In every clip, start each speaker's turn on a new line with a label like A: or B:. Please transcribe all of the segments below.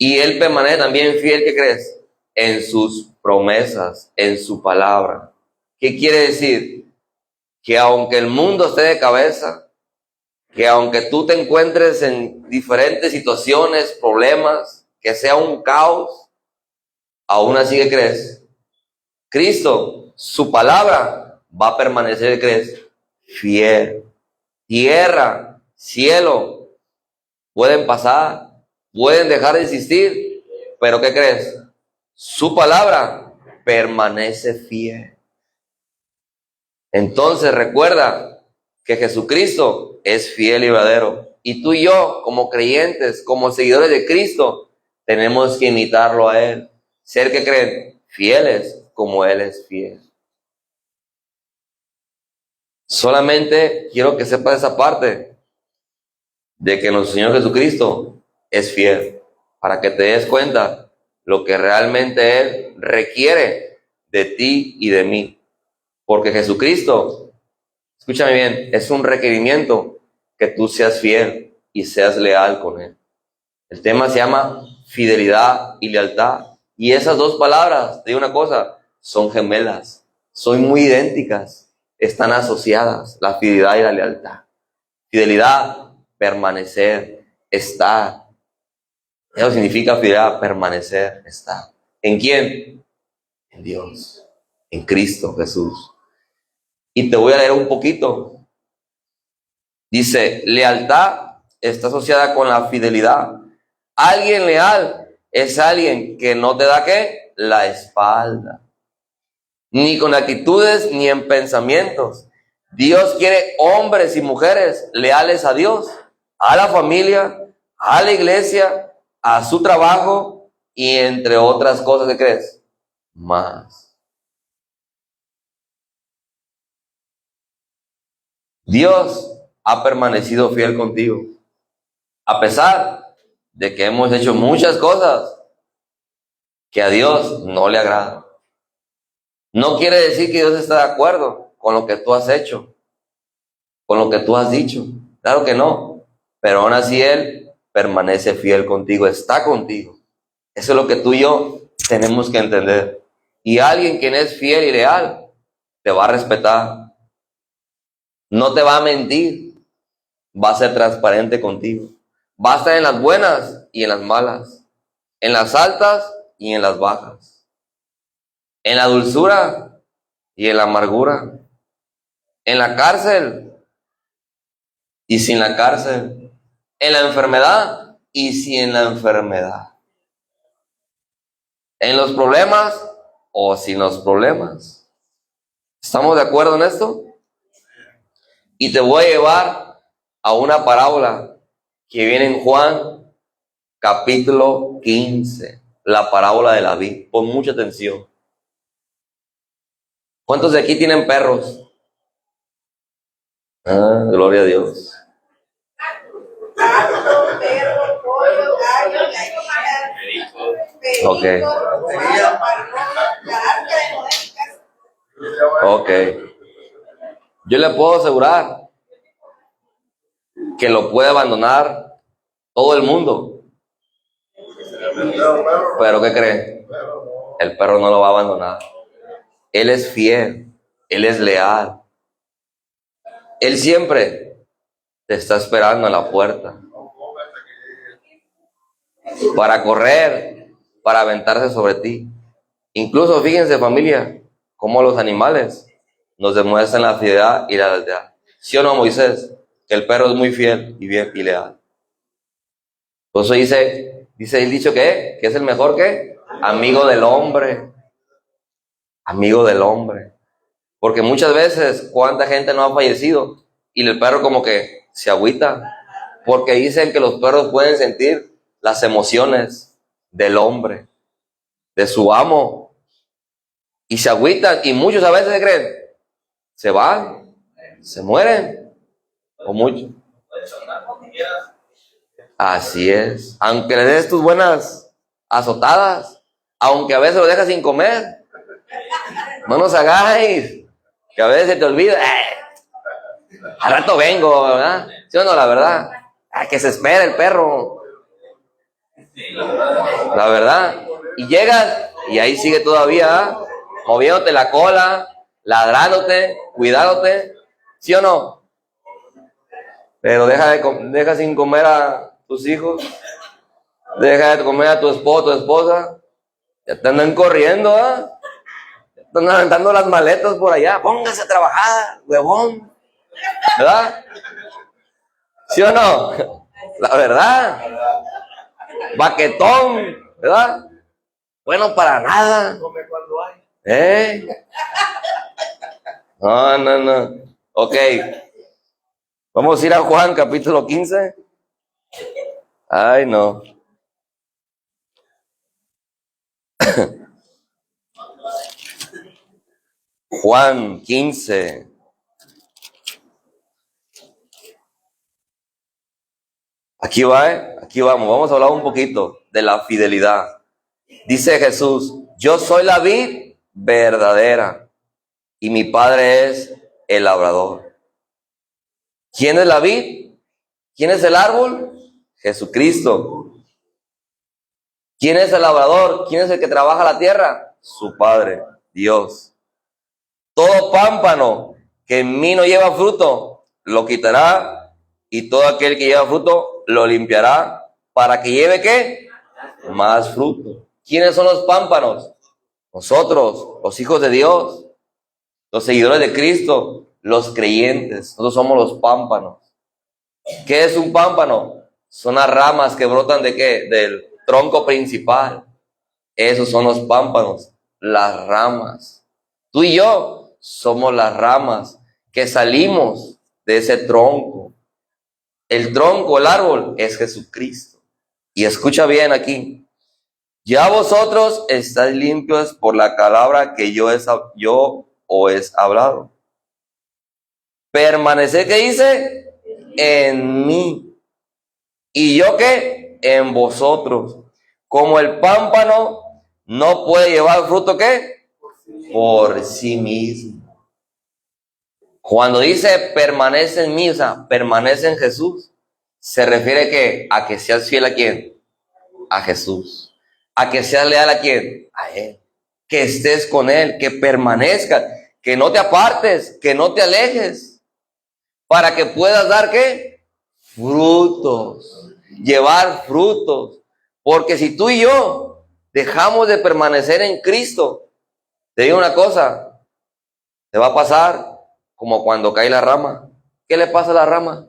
A: Y Él permanece también fiel, ¿qué crees? En sus promesas, en su palabra. ¿Qué quiere decir? Que aunque el mundo esté de cabeza, que aunque tú te encuentres en diferentes situaciones, problemas, que sea un caos, aún así, ¿qué crees? Cristo, su palabra va a permanecer, ¿qué crees? Fiel. Tierra, cielo, pueden pasar, pueden dejar de existir, pero ¿qué crees? Su palabra permanece fiel. Entonces recuerda que Jesucristo es fiel y verdadero. Y tú y yo, como creyentes, como seguidores de Cristo, tenemos que imitarlo a Él. Ser, ¿que creen? Fieles como Él es fiel. Solamente quiero que sepas esa parte de que nuestro Señor Jesucristo es fiel, para que te des cuenta lo que realmente Él requiere de ti y de mí. Porque Jesucristo, escúchame bien, es un requerimiento que tú seas fiel y seas leal con Él. El tema se llama fidelidad y lealtad. Y esas dos palabras, te digo una cosa, son gemelas, son muy idénticas, están asociadas, la fidelidad y la lealtad. Fidelidad, permanecer, estar. Eso significa fidelidad, permanecer, estar. ¿En quién? En Dios, en Cristo Jesús. Y te voy a leer un poquito. Dice, lealtad está asociada con la fidelidad. Alguien leal es alguien que no te da ¿qué? La espalda. Ni con actitudes ni en pensamientos. Dios quiere hombres y mujeres leales a Dios, a la familia, a la iglesia, a su trabajo y entre otras cosas, ¿qué crees? Más. Dios ha permanecido fiel contigo, a pesar de que hemos hecho muchas cosas que a Dios no le agradan. No quiere decir que Dios está de acuerdo con lo que tú has hecho, con lo que tú has dicho. Claro que no. Pero aún así Él permanece fiel contigo, está contigo. Eso es lo que tú y yo tenemos que entender. Y alguien quien es fiel y leal, te va a respetar. No te va a mentir. Va a ser transparente contigo. Va a estar en las buenas y en las malas. En las altas y en las bajas. En la dulzura y en la amargura. En la cárcel y sin la cárcel. En la enfermedad y sin la enfermedad. En los problemas o sin los problemas. ¿Estamos de acuerdo en esto? Y te voy a llevar a una parábola que viene en Juan capítulo 15. La parábola de la vid. Pon mucha atención. ¿Cuántos de aquí tienen perros? Ah, gloria a Dios. Ok. Ok. Yo le puedo asegurar que lo puede abandonar todo el mundo. Pero ¿qué cree? El perro no lo va a abandonar. Él es fiel. Él es leal. Él siempre te está esperando en la puerta. Para correr, para aventarse sobre ti. Incluso fíjense, familia, cómo los animales nos demuestran la fidelidad y la lealtad. ¿Sí o no, Moisés? Que el perro es muy fiel y bien y leal. Por eso dice el dicho que es el mejor ¿qué? Amigo del hombre. Amigo del hombre. Porque muchas veces, cuánta gente no ha fallecido y el perro como que se agüita. Porque dicen que los perros pueden sentir las emociones del hombre, de su amo. Y se agüitan y muchos a veces creen, se van, se mueren. O muchos. Así es. Aunque le des tus buenas azotadas, aunque a veces lo dejas sin comer, no nos hagáis, que a veces se te olvida. Al rato vengo, ¿verdad? ¿Sí o no, la verdad? Que se espera el perro. La verdad. Y llegas y ahí sigue todavía, moviéndote la cola, ladrándote, cuidándote, ¿sí o no? Pero deja sin comer a tus hijos, deja de comer a tu esposo, tu esposa, ya te andan corriendo, ¿ah? Te andan aventando las maletas por allá, póngase a trabajar, huevón, ¿verdad? ¿Sí o no? La verdad, baquetón, ¿verdad? Bueno, para nada. ¿Eh? No. Ok. Vamos a ir a Juan capítulo 15. Ay, no. Juan 15. Aquí va, aquí vamos. Vamos a hablar un poquito de la fidelidad. Dice Jesús, yo soy la vid verdadera y mi padre es el labrador. ¿Quién es la vid? ¿Quién es el árbol? Jesucristo. ¿Quién es el labrador? ¿Quién es el que trabaja la tierra? Su Padre, Dios. Todo pámpano que en mí no lleva fruto, lo quitará, y todo aquel que lleva fruto, lo limpiará, para que lleve ¿qué? Más fruto. ¿Quiénes son los pámpanos? Nosotros, los hijos de Dios, los seguidores de Cristo, los creyentes. Nosotros somos los pámpanos. ¿Qué es un pámpano? Son las ramas que brotan ¿de qué? Del tronco principal. Esos son los pámpanos, las ramas. Tú y yo somos las ramas que salimos de ese tronco. El tronco, el árbol, es Jesucristo. Y escucha bien aquí. Ya vosotros estáis limpios por la palabra que yo os he hablado. Permaneced, ¿qué dice? En mí. ¿Y yo qué? En vosotros. Como el pámpano no puede llevar fruto, ¿qué? Por sí mismo. Cuando dice permanece en mí, o sea, permanece en Jesús, se refiere que a que seas fiel a quién, a Jesús, a que seas leal a quién, a Él, que estés con Él, que permanezcas, que no te apartes, que no te alejes, para que puedas dar ¿qué? Frutos, llevar frutos, porque si tú y yo dejamos de permanecer en Cristo, te digo una cosa, te va a pasar como cuando cae la rama. ¿Qué le pasa a la rama?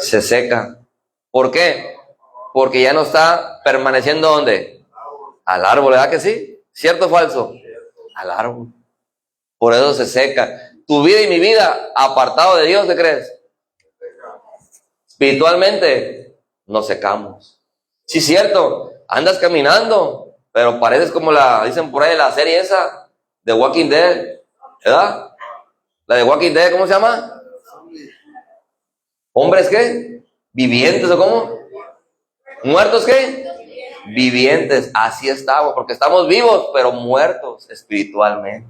A: Se seca. ¿Por qué? Porque ya no está permaneciendo ¿dónde? Al árbol, ¿verdad que sí? ¿Cierto o falso? Al árbol. Por eso se seca. Tu vida y mi vida, apartado de Dios, ¿qué crees? Espiritualmente, nos secamos. Sí, cierto. Andas caminando, pero pareces como dicen por ahí, la serie esa, de Walking Dead, ¿verdad? La de Walking Dead, ¿cómo se llama? ¿Hombres qué? ¿Vivientes o cómo? ¿Muertos qué? Vivientes. Así estamos, porque estamos vivos, pero muertos espiritualmente.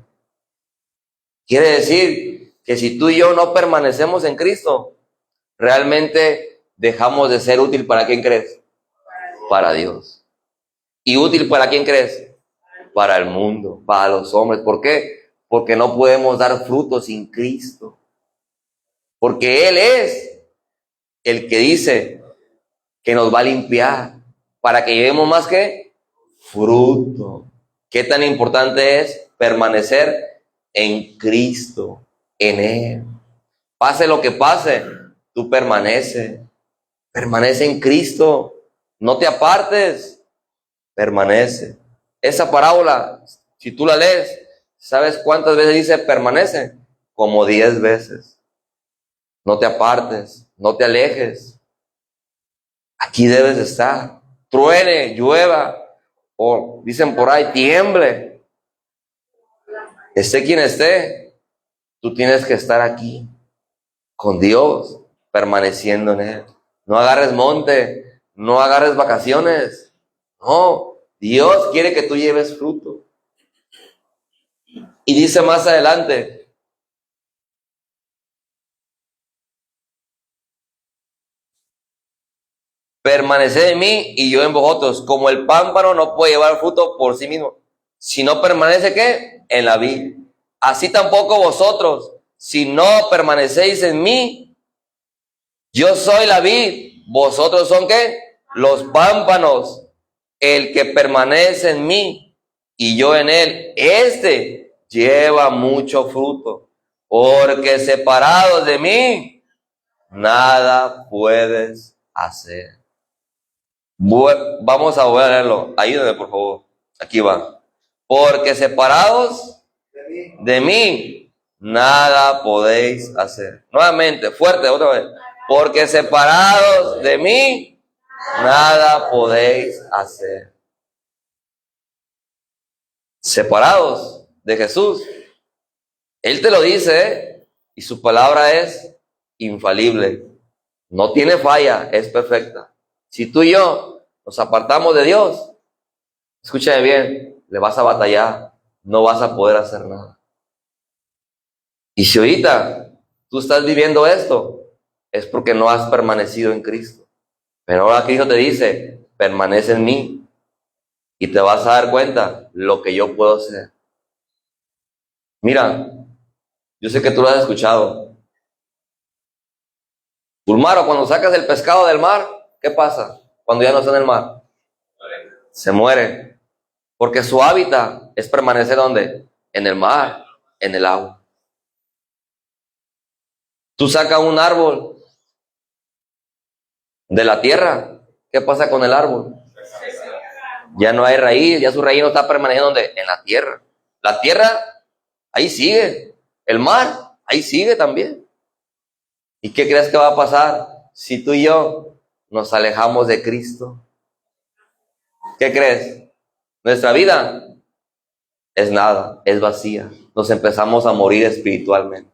A: Quiere decir que si tú y yo no permanecemos en Cristo, realmente dejamos de ser útil para quién crees? Para Dios. ¿Y útil para quién crees? Para el mundo, para los hombres. ¿Por qué? Porque no podemos dar frutos sin Cristo. Porque Él es el que dice que nos va a limpiar para que llevemos más que fruto. ¿Qué tan importante es permanecer en Cristo, en Él? Pase lo que pase, tú permanece en Cristo, no te apartes, permanece. Esa parábola, si tú la lees, ¿sabes cuántas veces dice permanece? Como 10 veces. No te apartes, no te alejes. Aquí debes estar. Truene, llueva, o dicen por ahí, tiemble. Esté quien esté, tú tienes que estar aquí, con Dios, permaneciendo en Él. No agarres monte, no agarres vacaciones. No, Dios quiere que tú lleves fruto. Y dice más adelante, permaneced en mí y yo en vosotros. Como el pámpano no puede llevar fruto por sí mismo, si no permanece, ¿qué? En la vid. Así tampoco vosotros, si no permanecéis en mí. Yo soy la vid, vosotros son, ¿qué? Los pámpanos. El que permanece en mí y yo en él, este lleva mucho fruto, porque separados de mí, nada puedes hacer. Vamos a volver a leerlo. Ayúdenme, por favor. Aquí va. Porque separados de mí, nada podéis hacer. Nuevamente, fuerte, otra vez. Porque separados de mí, nada podéis hacer. Separados de Jesús. Él te lo dice, ¿eh? Y su palabra es infalible. No tiene falla, es perfecta. Si tú y yo nos apartamos de Dios, escúchame bien, le vas a batallar, no vas a poder hacer nada. Y si ahorita tú estás viviendo esto, es porque no has permanecido en Cristo. Pero ahora Cristo te dice, permanece en mí y te vas a dar cuenta lo que yo puedo hacer. Mira, yo sé que tú lo has escuchado. Ulmaro, cuando sacas el pescado del mar, ¿qué pasa? Cuando ya no está en el mar, se muere. Porque su hábitat es permanecer ¿dónde? En el mar, en el agua. Tú sacas un árbol de la tierra, ¿qué pasa con el árbol? Ya no hay raíz, ya su raíz no está permaneciendo ¿dónde? En la tierra. La tierra, ahí sigue. El mar, ahí sigue también. ¿Y qué crees que va a pasar si tú y yo nos alejamos de Cristo? ¿Qué crees? Nuestra vida es nada, es vacía. Nos empezamos a morir espiritualmente.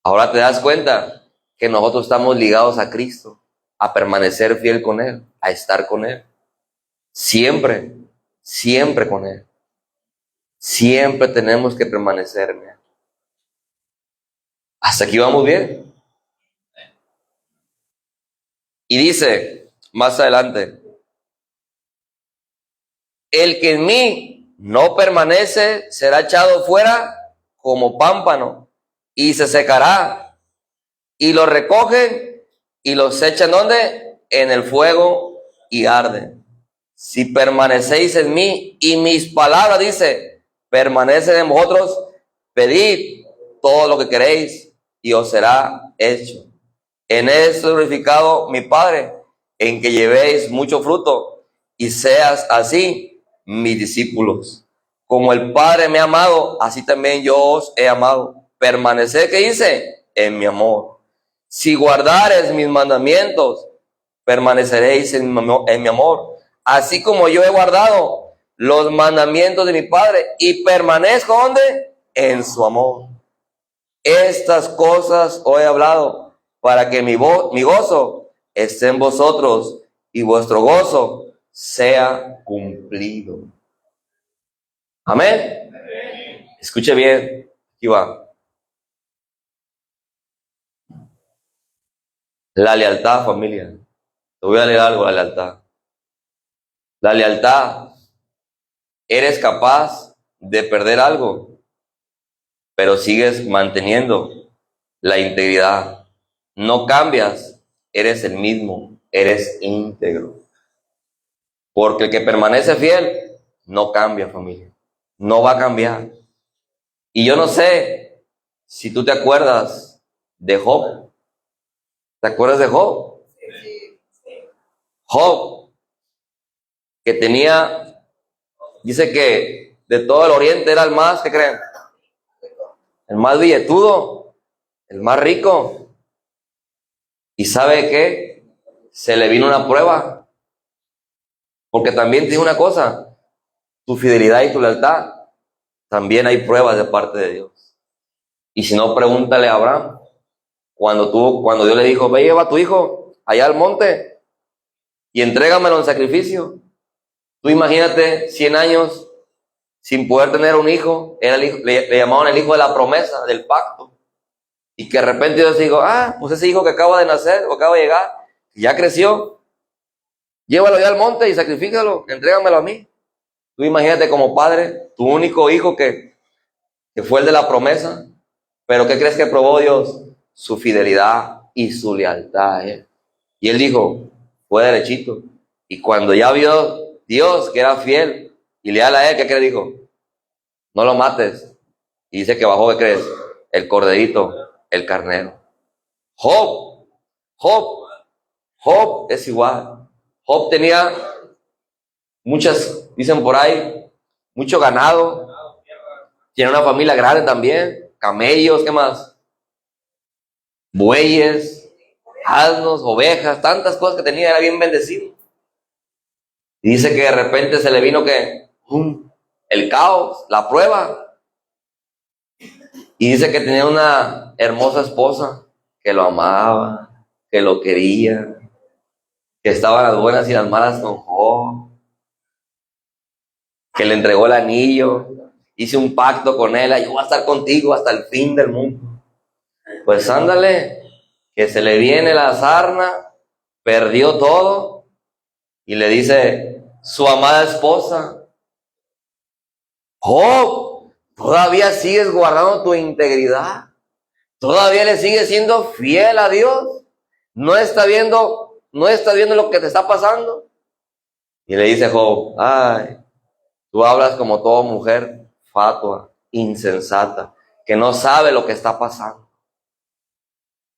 A: Ahora te das cuenta que nosotros estamos ligados a Cristo, a permanecer fiel con Él, a estar con Él. Siempre, siempre con Él. Siempre tenemos que permanecer en Él. ¿Hasta aquí vamos bien? Y dice, más adelante, el que en mí no permanece será echado fuera como pámpano y se secará. Y lo recogen y los echan ¿dónde? En el fuego y arden. Si permanecéis en mí y mis palabras, dice, permanecen en vosotros, pedid todo lo que queréis y os será hecho. En esto es glorificado mi Padre, en que llevéis mucho fruto y seas así mis discípulos. Como el Padre me ha amado, así también yo os he amado. Permaneced, ¿qué dice? En mi amor. Si guardares mis mandamientos, permaneceréis en mi amor. Así como yo he guardado los mandamientos de mi Padre y permanezco ¿dónde? En su amor. Estas cosas os he hablado para que mi gozo esté en vosotros y vuestro gozo sea cumplido. Amén. Escuche bien, aquí va. La lealtad, familia. Te voy a leer algo, la lealtad. La lealtad. Eres capaz de perder algo, pero sigues manteniendo la integridad. No cambias, eres el mismo, eres íntegro. Porque el que permanece fiel no cambia, familia. No va a cambiar. Y yo no sé si tú te acuerdas de Job. ¿Te acuerdas de Job? Job, que tenía, dice que de todo el oriente era el más, ¿qué creen? El más billetudo, el más rico. ¿Y sabe qué? Se le vino una prueba. Porque también dice una cosa, tu fidelidad y tu lealtad, también hay pruebas de parte de Dios. Y si no, pregúntale a Abraham, cuando Dios le dijo, ve, lleva a tu hijo allá al monte y entrégamelo en sacrificio. Tú imagínate 100 años sin poder tener un hijo, era el hijo, le llamaban el hijo de la promesa, del pacto. Y que de repente Dios dijo, pues ese hijo que acaba de nacer o acaba de llegar, ya creció, llévalo ya al monte y sacrifícalo, entrégamelo a mí. Tú imagínate como padre, tu único hijo que fue el de la promesa, pero ¿qué crees que probó Dios? Su fidelidad y su lealtad a él. Y él dijo, fue derechito. Y cuando ya vio Dios que era fiel y leal a él, ¿qué dijo? No lo mates. Y dice que bajó, ¿qué crees? El corderito, el carnero. Job es igual. Job tenía muchas, dicen por ahí, mucho ganado. Tiene una familia grande también. Camellos, ¿qué más? Bueyes, asnos, ovejas, tantas cosas que tenía, era bien bendecido. Y dice que de repente se le vino que el caos, la prueba. Y dice que tenía una hermosa esposa que lo amaba, que lo quería, que estaban las buenas y las malas con Job, que le entregó el anillo, hice un pacto con él, yo voy a estar contigo hasta el fin del mundo. Pues ándale, que se le viene la sarna, perdió todo, y le dice su amada esposa, Job, ¿todavía sigues guardando tu integridad? ¿Todavía le sigues siendo fiel a Dios? ¿No está viendo lo que te está pasando? Y le dice Job, ay, tú hablas como toda mujer fatua, insensata, que no sabe lo que está pasando.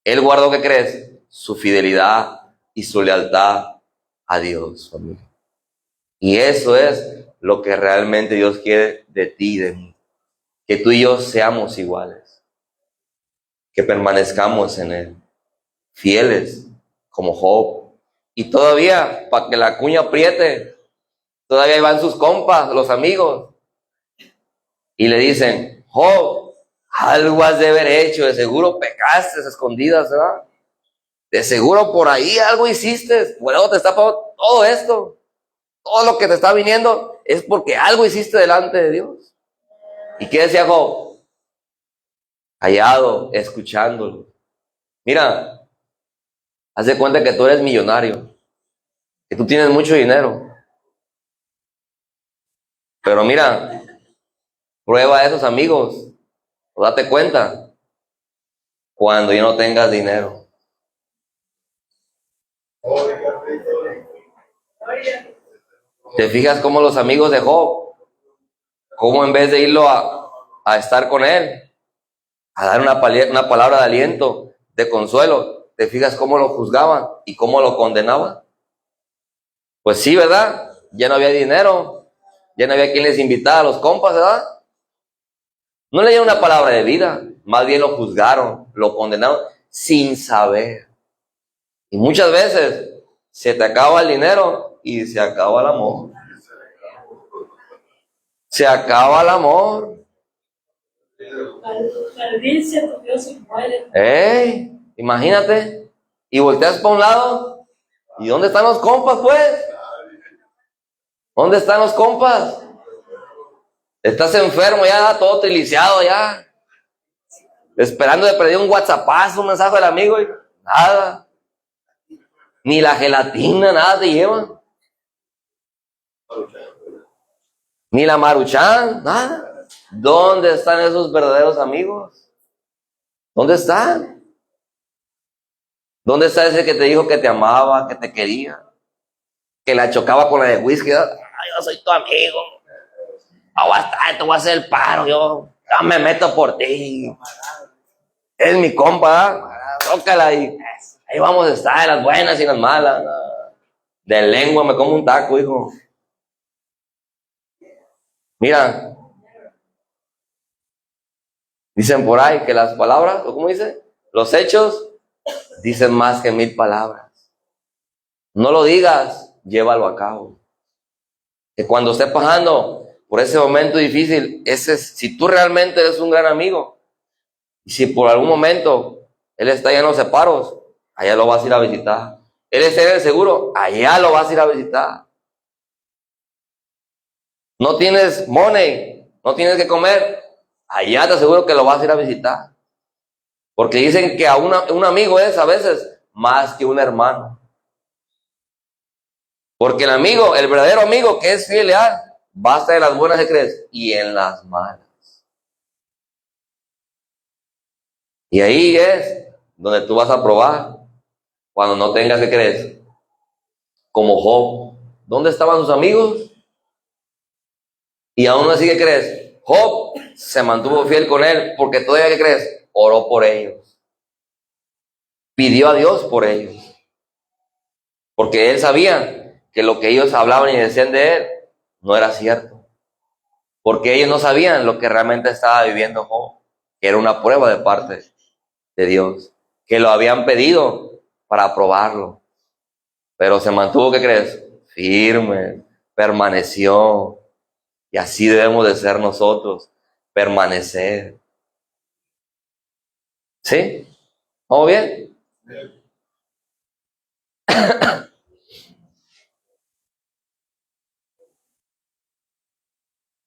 A: Él guardó, ¿qué crees? Su fidelidad y su lealtad a Dios, familia. Y eso es lo que realmente Dios quiere de ti y de mí. Que tú y yo seamos iguales. Que permanezcamos en Él. Fieles, como Job. Y todavía, para que la cuña apriete, todavía van sus compas, los amigos. Y le dicen, Job, algo has de haber hecho, de seguro pecaste escondidas, ¿verdad? De seguro por ahí algo hiciste, bueno, te está pasando todo esto. Todo lo que te está viniendo es porque algo hiciste delante de Dios. ¿Y qué decía Job? Callado, escuchándolo. Mira, haz de cuenta que tú eres millonario, que tú tienes mucho dinero. Pero mira, prueba a esos amigos, o date cuenta, cuando ya no tengas dinero. ¿Te fijas cómo los amigos de Job, cómo en vez de irlo a estar con él, a dar una palabra de aliento, de consuelo, te fijas cómo lo juzgaban y cómo lo condenaban? Pues sí, ¿verdad? Ya no había dinero, ya no había quien les invitara a los compas, ¿verdad? No le dieron una palabra de vida, más bien lo juzgaron, lo condenaron sin saber. Y muchas veces se te acaba el dinero y se acaba el amor. Se acaba el amor. Imagínate, y volteas para un lado, ¿y dónde están los compas, pues? ¿Dónde están los compas? Estás enfermo ya, todo triliciado ya, esperando de perder un WhatsAppazo, un mensaje del amigo y nada, ni la gelatina, nada te llevan, ni la Maruchan, nada. ¿Dónde están esos verdaderos amigos? ¿Dónde están? ¿Dónde está ese que te dijo que te amaba, que te quería, que la chocaba con la de whisky? Ay, yo soy tu amigo, te voy a hacer el paro, yo me meto por ti, es mi compa, tócala y ahí vamos a estar, las buenas y las malas. De lengua me como un taco, hijo. Mira, dicen por ahí que las palabras, ¿o cómo dice? Los hechos dicen más que 1000 palabras. No lo digas, llévalo a cabo. Que cuando estés pasando por ese momento difícil, si tú realmente eres un gran amigo, y si por algún momento él está allá en los separos, allá lo vas a ir a visitar. Él está en el seguro, allá lo vas a ir a visitar. No tienes money, no tienes que comer, allá te aseguro que lo vas a ir a visitar. Porque dicen que a un amigo es a veces más que un hermano. Porque el amigo, el verdadero amigo que es fiel y leal, basta en las buenas que crees y en las malas. Y ahí es donde tú vas a probar cuando no tengas que creer. Como Job. ¿Dónde estaban sus amigos? Y aún así que crees. Job se mantuvo fiel con él porque todavía que crees, oró por ellos. Pidió a Dios por ellos. Porque él sabía que lo que ellos hablaban y decían de él no era cierto. Porque ellos no sabían lo que realmente estaba viviendo Job, que era una prueba de parte de Dios, que lo habían pedido para probarlo. Pero se mantuvo, ¿qué crees? Firme, permaneció. Y así debemos de ser nosotros, permanecer. ¿Sí? ¿Vamos bien?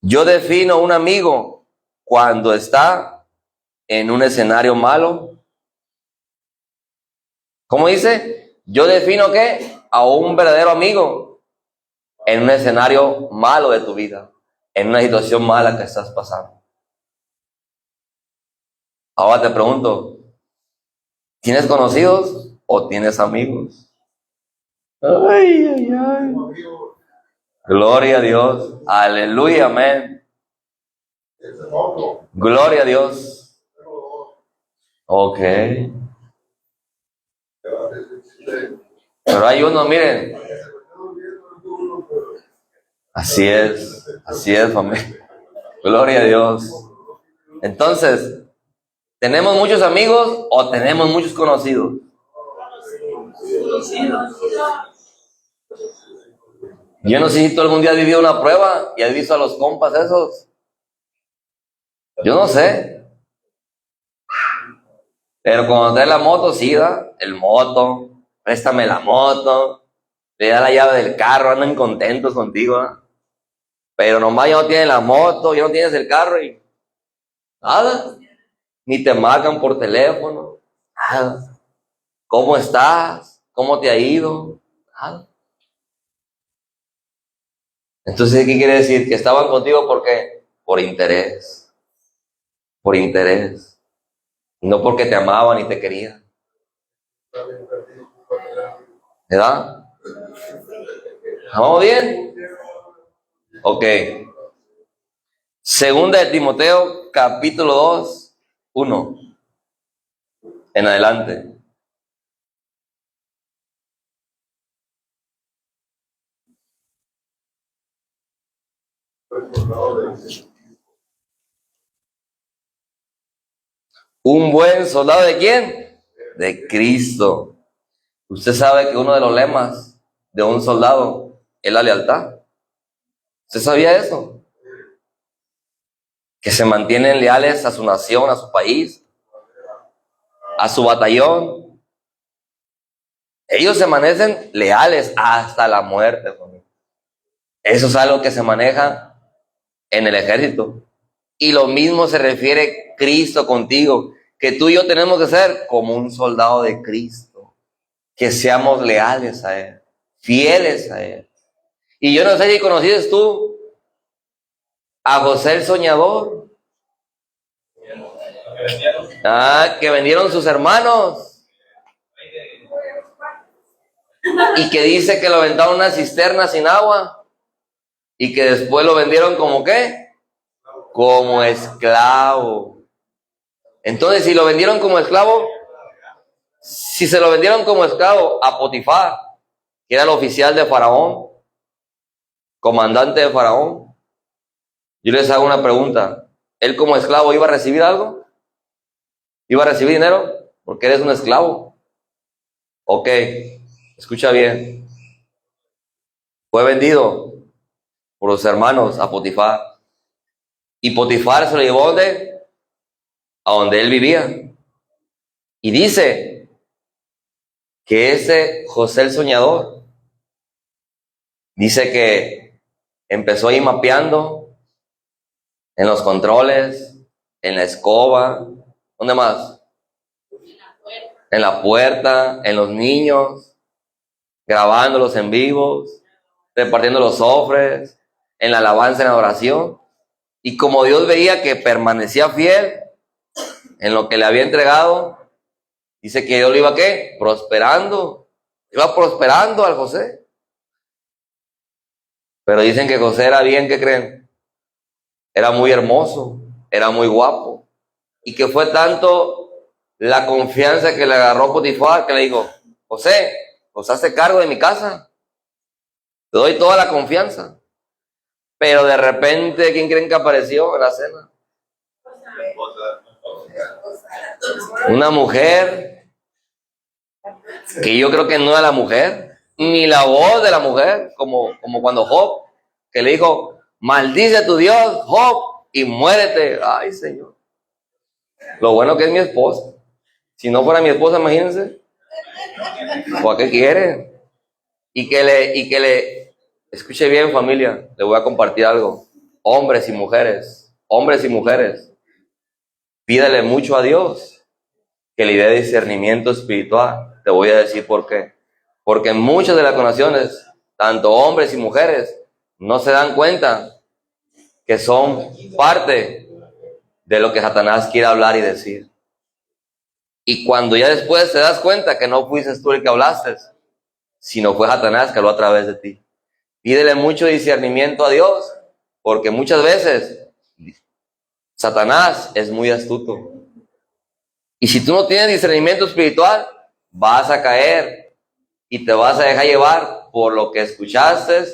A: Yo defino un amigo cuando está en un escenario malo. ¿Cómo dice? Yo defino ¿qué? A un verdadero amigo en un escenario malo de tu vida, en una situación mala que estás pasando. Ahora te pregunto, ¿tienes conocidos o tienes amigos? Ay, ay, ay. Gloria a Dios. Aleluya, amén. Gloria a Dios. Ok. Pero hay uno, miren. Así es, familia. Gloria a Dios. Entonces, ¿tenemos muchos amigos o tenemos muchos conocidos? Yo no sé si tú algún día has vivido una prueba y has visto a los compas esos. Yo no sé. Pero cuando trae la moto, sí, da el moto, préstame la moto, le da la llave del carro, andan contentos contigo, ¿eh? Pero nomás ya no tienen la moto, ya no tienes el carro y nada, ni te marcan por teléfono, nada. ¿Cómo estás? ¿Cómo te ha ido? Nada. Entonces, ¿qué quiere decir? Que estaban contigo ¿por qué? Por interés, y no porque te amaban y te querían. ¿Verdad? ¿Vamos bien? Ok. Segunda de Timoteo, capítulo 2, 1 en adelante. ¿Un buen soldado de quién? De Cristo. Usted sabe que uno de los lemas de un soldado es la lealtad. ¿Usted sabía eso? Que se mantienen leales a su nación, a su país, a su batallón. Ellos se mantienen leales hasta la muerte. Eso es algo que se maneja en el ejército. Y lo mismo se refiere Cristo contigo, que tú y yo tenemos que ser como un soldado de Cristo, que seamos leales a Él, fieles a Él. Y yo no sé si conociste tú a José el Soñador. Que vendieron sus hermanos y que dice que lo aventaron en una cisterna sin agua y que después lo vendieron como ¿qué? Como esclavo. Entonces, si lo vendieron como esclavo, si se lo vendieron como esclavo a Potifar, que era el oficial de Faraón, comandante de Faraón, yo les hago una pregunta. ¿Él como esclavo iba a recibir algo? ¿Iba a recibir dinero? Porque eres un esclavo. Ok, escucha bien. Fue vendido por los hermanos a Potifar. Y Potifar se lo llevó a donde él vivía. Y dice que ese José el Soñador, dice que empezó ahí mapeando en los controles, en la escoba, ¿dónde más? En la puerta, en los niños, grabándolos en vivos. repartiendo los sofres, en la alabanza, en la oración. Y como Dios veía que permanecía fiel en lo que le había entregado, dice que Dios lo iba, ¿qué? Prosperando. Iba prosperando al José. Pero dicen que José era bien, ¿qué creen? Era muy hermoso, era muy guapo. Y que fue tanto la confianza que le agarró Potifar que le dijo, José, pues hazte cargo de mi casa. Te doy toda la confianza. Pero de repente, ¿quién creen que apareció en la cena? Una mujer que yo creo que no era la mujer, ni la voz de la mujer, como cuando Job, que le dijo, maldice a tu Dios, Job, y muérete. Ay, Señor. Lo bueno que es mi esposa. Si no fuera mi esposa, imagínense. ¿Por qué quiere? Y que le, escuche bien, familia, le voy a compartir algo. Hombres y mujeres, pídale mucho a Dios que le dé discernimiento espiritual. Te voy a decir por qué. Porque en muchas de las naciones, tanto hombres y mujeres, no se dan cuenta que son parte de lo que Satanás quiere hablar y decir. Y cuando ya después te das cuenta que no fuiste tú el que hablaste, sino fue Satanás que habló a través de ti. Pídele mucho discernimiento a Dios, porque muchas veces Satanás es muy astuto. Y si tú no tienes discernimiento espiritual, vas a caer y te vas a dejar llevar por lo que escuchaste,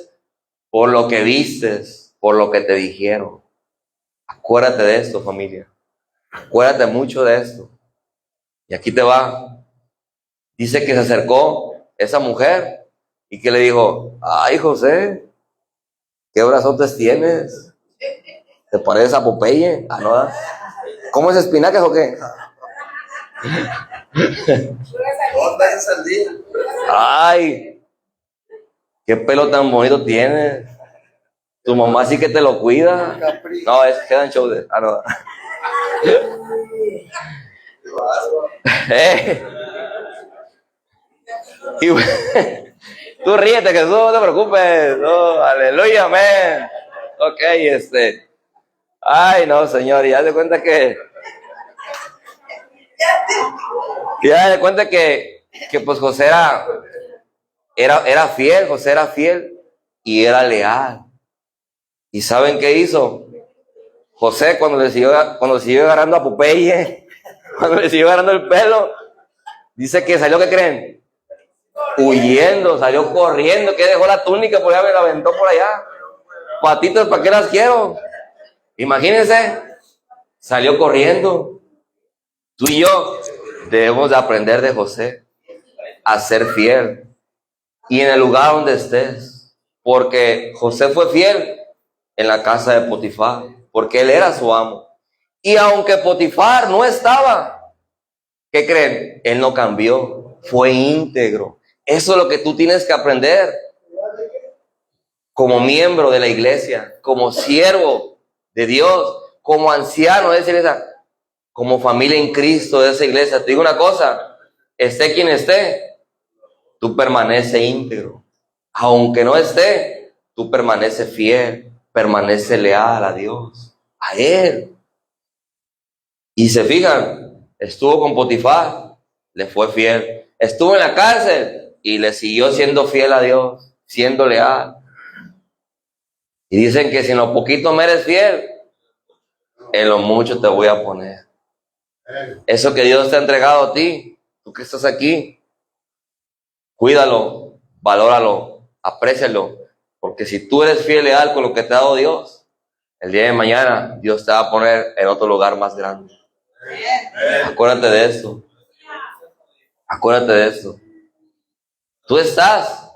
A: por lo que vistes, por lo que te dijeron. Acuérdate de esto, familia. Acuérdate mucho de esto. Y aquí te va. Dice que se acercó esa mujer y que le dijo, ay, José, ¿qué brazotes tienes? ¿Te pareces a Popeye? Ah, ¿no? ¿Cómo es espinacas o qué? Ay, qué pelo tan bonito tienes. Tu mamá sí que te lo cuida. No, es Head and Shoulders. Ah, no. Y, tú ríete, Jesús, no te preocupes. No, aleluya, amén. Ok, ay, no, Señor, ya de cuenta que. Ya de cuenta que pues José era fiel, José era fiel y era leal. ¿Y saben qué hizo? José, cuando le siguió agarrando a Popeye, cuando le siguió agarrando el pelo, dice que salió, ¿qué creen? Huyendo, salió corriendo, que dejó la túnica por allá, me la aventó por allá. Patitas, ¿para qué las quiero? Imagínense, salió corriendo. Tú y yo debemos de aprender de José a ser fiel. Y en el lugar donde estés, porque José fue fiel en la casa de Potifar, porque él era su amo. Y aunque Potifar no estaba, ¿qué creen? Él no cambió, fue íntegro. Eso es lo que tú tienes que aprender como miembro de la iglesia, como siervo de Dios, como anciano de esa iglesia, como familia en Cristo de esa iglesia. Te digo una cosa, esté quien esté, tú permanece íntegro. Aunque no esté, tú permanece fiel, permanece leal a Dios, a Él. Y se fijan, estuvo con Potifar, le fue fiel. Estuvo en la cárcel y le siguió siendo fiel a Dios, siendo leal. Y dicen que si en lo poquito me eres fiel, en lo mucho te voy a poner. Eso que Dios te ha entregado a ti, tú que estás aquí, cuídalo, valóralo, aprécialo. Porque si tú eres fiel y leal con lo que te ha dado Dios, el día de mañana Dios te va a poner en otro lugar más grande. Acuérdate de eso. Acuérdate de eso. Tú estás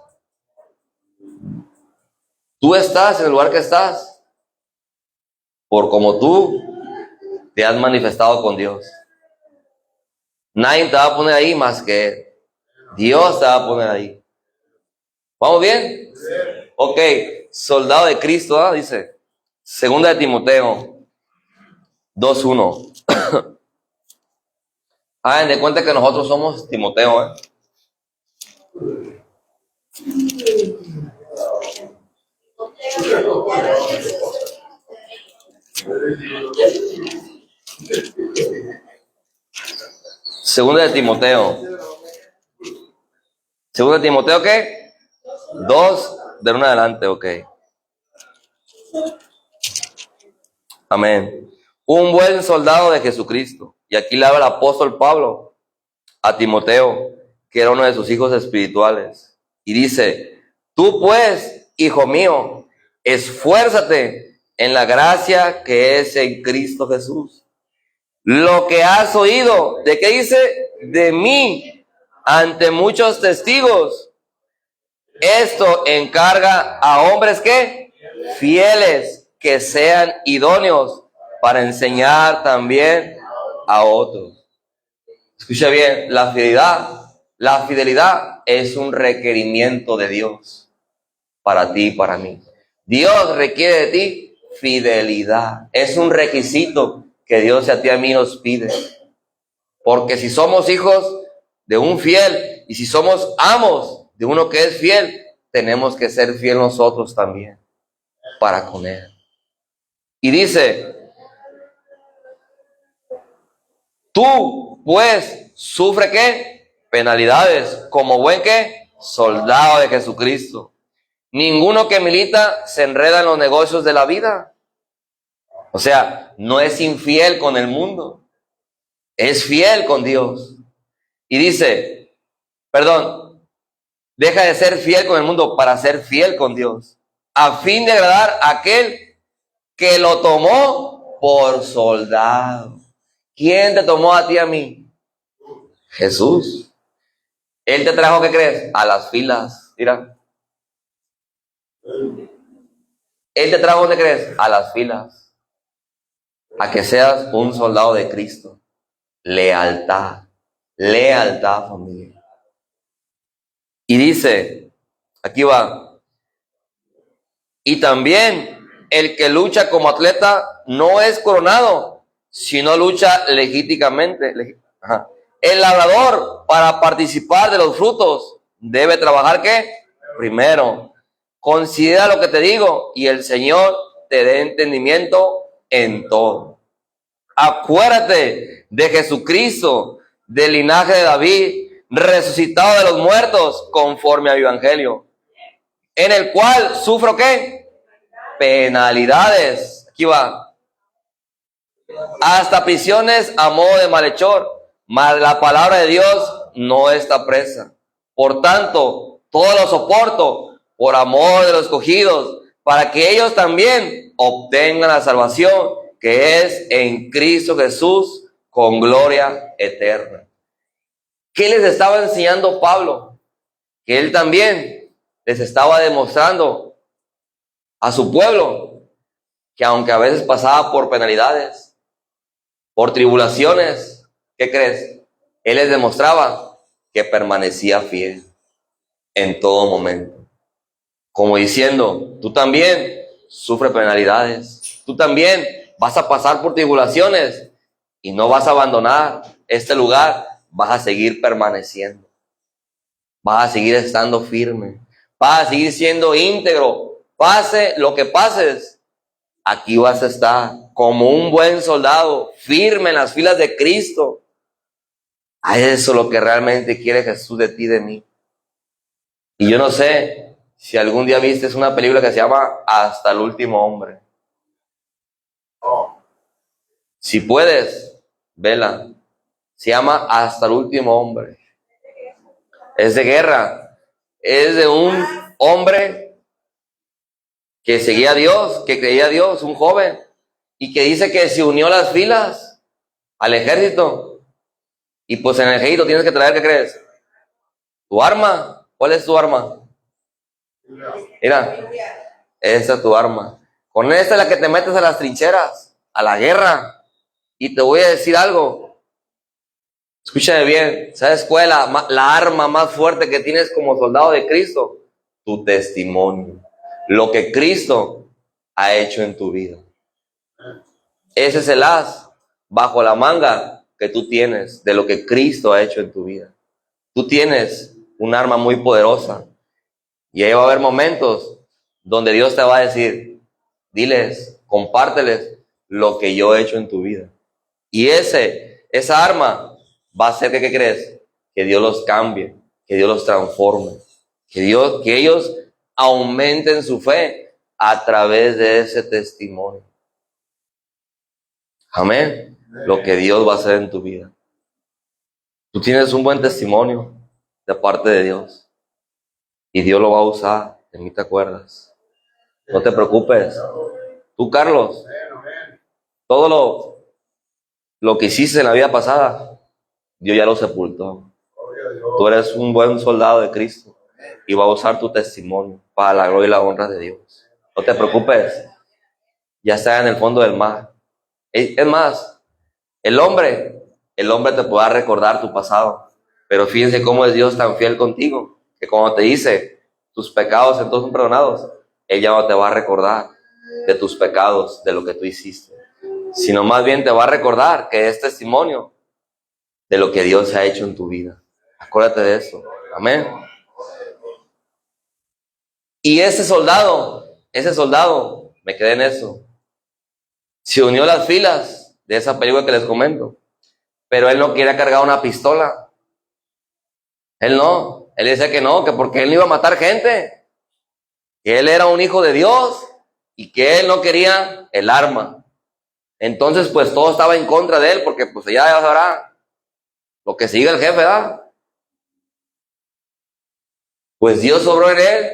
A: en el lugar que estás por como tú te has manifestado con Dios. Nadie te va a poner ahí más que Él. Dios te va a poner ahí. ¿Vamos bien? Ok, soldado de Cristo, ¿eh? Dice, segunda de Timoteo 2:1. Hagan de cuenta que nosotros somos Timoteo, ¿eh? Segunda de Timoteo. Segunda de Timoteo, ¿qué? 2, del 1 adelante, ok. Amén. Un buen soldado de Jesucristo. Y aquí le habla el apóstol Pablo a Timoteo, que era uno de sus hijos espirituales. Y dice, tú pues, hijo mío, esfuérzate en la gracia que es en Cristo Jesús. Lo que has oído, ¿de qué dice? De mí, ante muchos testigos. Esto encarga a hombres que fieles, que sean idóneos para enseñar también a otros. Escucha bien, la fidelidad es un requerimiento de Dios para ti y para mí. Dios requiere de ti fidelidad. Es un requisito que Dios a ti y a mí nos pide. Porque si somos hijos de un fiel y si somos amos de uno que es fiel, tenemos que ser fiel nosotros también para con él. Y dice, tú pues sufre ¿qué? Penalidades como buen ¿qué? Soldado de Jesucristo. Ninguno que milita se enreda en los negocios de la vida. O sea, no es infiel con el mundo, es fiel con Dios. Y dice, deja de ser fiel con el mundo para ser fiel con Dios, a fin de agradar a aquel que lo tomó por soldado. ¿Quién te tomó a ti y a mí? Jesús. Él te trajo, ¿qué crees? A las filas. Mira. Él te trajo, ¿qué crees? A las filas. A que seas un soldado de Cristo. Lealtad. Lealtad, familia. Y dice, aquí va. Y también el que lucha como atleta no es coronado, sino lucha legítimamente. El labrador, para participar de los frutos, debe trabajar ¿qué? Primero. Considera lo que te digo y el Señor te dé entendimiento en todo. Acuérdate de Jesucristo, del linaje de David, resucitado de los muertos, conforme al Evangelio, en el cual sufro ¿qué? Penalidades. Aquí va. Hasta prisiones a modo de malhechor, mas la palabra de Dios no está presa. Por tanto, todo lo soporto por amor de los escogidos, para que ellos también obtengan la salvación que es en Cristo Jesús con gloria eterna. ¿Qué les estaba enseñando Pablo? Que él también les estaba demostrando a su pueblo que aunque a veces pasaba por penalidades, por tribulaciones, ¿qué crees? Él les demostraba que permanecía fiel en todo momento. Como diciendo, tú también sufres penalidades, tú también vas a pasar por tribulaciones y no vas a abandonar este lugar, vas a seguir permaneciendo, vas a seguir estando firme, vas a seguir siendo íntegro, pase lo que pases, aquí vas a estar como un buen soldado, firme en las filas de Cristo. A eso es lo que realmente quiere Jesús de ti y de mí. Y yo no sé si algún día viste una película que se llama Hasta el último hombre. Si puedes, vela. Se llama Hasta el último hombre. Es de guerra. Es de un hombre que seguía a Dios, que creía a Dios, un joven, y que dice que se unió a las filas al ejército. Y pues en el ejército tienes que traer, ¿qué crees? Tu arma. ¿Cuál es tu arma? Mira, esa es tu arma. Con esta es la que te metes a las trincheras, a la guerra. Y te voy a decir algo. Escúchame bien. ¿Sabes cuál es la arma más fuerte que tienes como soldado de Cristo? Tu testimonio. Lo que Cristo ha hecho en tu vida. Ese es el as bajo la manga que tú tienes de lo que Cristo ha hecho en tu vida. Tú tienes un arma muy poderosa. Y ahí va a haber momentos donde Dios te va a decir, diles, compárteles lo que yo he hecho en tu vida. Y esa arma va a hacer que, ¿qué crees? Que Dios los cambie, que Dios los transforme, que ellos aumenten su fe a través de ese testimonio. Amén. Lo que Dios va a hacer en tu vida. Tú tienes un buen testimonio de parte de Dios y Dios lo va a usar. De mí te acuerdas. No te preocupes. Tú, Carlos, todo lo que hiciste en la vida pasada, Dios ya lo sepultó. Tú eres un buen soldado de Cristo y va a usar tu testimonio para la gloria y la honra de Dios. No te preocupes. Ya está en el fondo del mar. Es más, el hombre te podrá recordar tu pasado, pero fíjense cómo es Dios tan fiel contigo, que cuando te dice tus pecados entonces son perdonados, Él ya no te va a recordar de tus pecados, de lo que tú hiciste, sino más bien te va a recordar que es testimonio de lo que Dios ha hecho en tu vida. Acuérdate de eso. Amén. Y ese soldado, me quedé en eso, se unió a las filas de esa película que les comento, pero él no quería cargar una pistola. Él decía que no, que porque él no iba a matar gente, que él era un hijo de Dios y que él no quería el arma. Entonces pues todo estaba en contra de él, porque pues ya sabrá lo que sigue el jefe, ¿verdad? Pues Dios obró en él,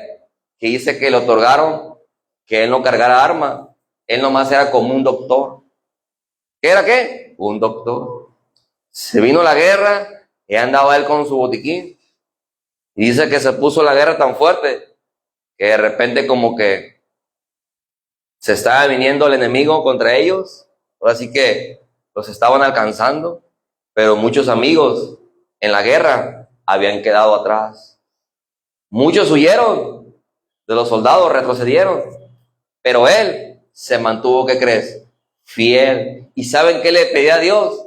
A: que dice que le otorgaron que él no cargara arma. Él nomás era como un doctor. ¿Qué era qué? Un doctor. Se vino la guerra y andaba él con su botiquín. Y dice que se puso la guerra tan fuerte que de repente como que se estaba viniendo el enemigo contra ellos. Ahora sí que los estaban alcanzando, pero muchos amigos en la guerra habían quedado atrás. Muchos huyeron de los soldados, retrocedieron, pero él se mantuvo, ¿qué crees? Fiel. ¿Y saben qué le pedía a Dios?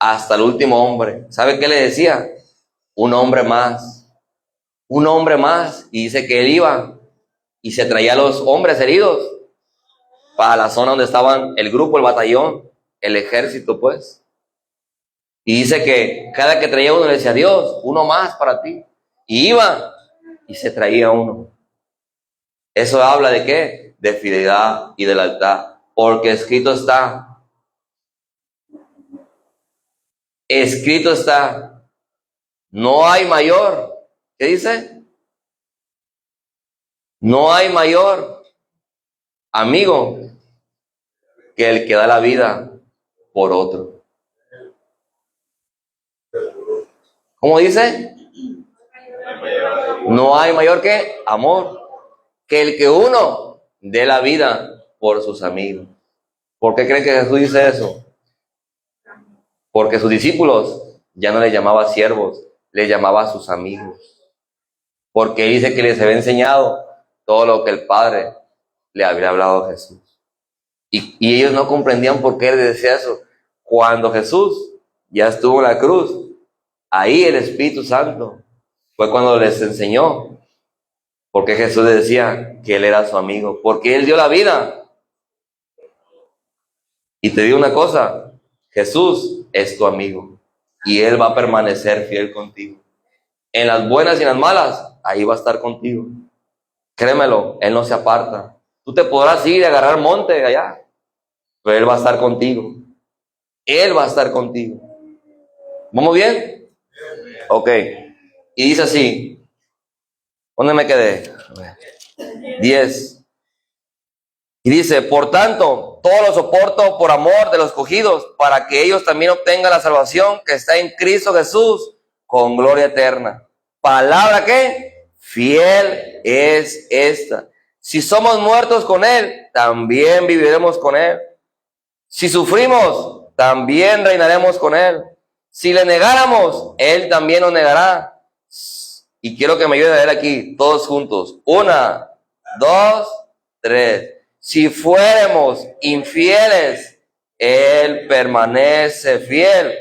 A: Hasta el último hombre. ¿Sabe qué le decía? Un hombre más. Un hombre más. Y dice que él iba y se traía a los hombres heridos para la zona donde estaban el grupo, el batallón, el ejército, pues. Y dice que cada que traía uno le decía, Dios, uno más para ti. Y iba y se traía uno. Eso habla de qué? De fidelidad y de lealtad. Porque escrito está, no hay mayor. ¿Qué dice? No hay mayor amigo que el que da la vida por otro. ¿Cómo dice? No hay mayor que amor, que el que uno dé la vida por sus amigos. ¿Por qué creen que Jesús dice eso? Porque sus discípulos ya no les llamaba siervos, les llamaba a sus amigos. Porque dice que les había enseñado todo lo que el Padre le había hablado a Jesús. Y ellos no comprendían por qué él decía eso. Cuando Jesús ya estuvo en la cruz, ahí el Espíritu Santo fue cuando les enseñó. Porque Jesús les decía que él era su amigo. Porque él dio la vida. Y te digo una cosa, Jesús es tu amigo. Y él va a permanecer fiel contigo. En las buenas y en las malas, ahí va a estar contigo. Créemelo, él no se aparta. Tú te podrás ir y agarrar monte de allá, pero él va a estar contigo. Él va a estar contigo. ¿Vamos bien? Ok. Y dice así. ¿Dónde me quedé? 10. Y dice, por tanto, todo lo soporto por amor de los escogidos, para que ellos también obtengan la salvación que está en Cristo Jesús, con gloria eterna. Palabra que fiel es esta. Si somos muertos con Él, también viviremos con Él. Si sufrimos, también reinaremos con Él. Si le negáramos, Él también nos negará. Y quiero que me ayuden a ver aquí, todos juntos. 1, 2, 3. Si fuéramos infieles, Él permanece fiel.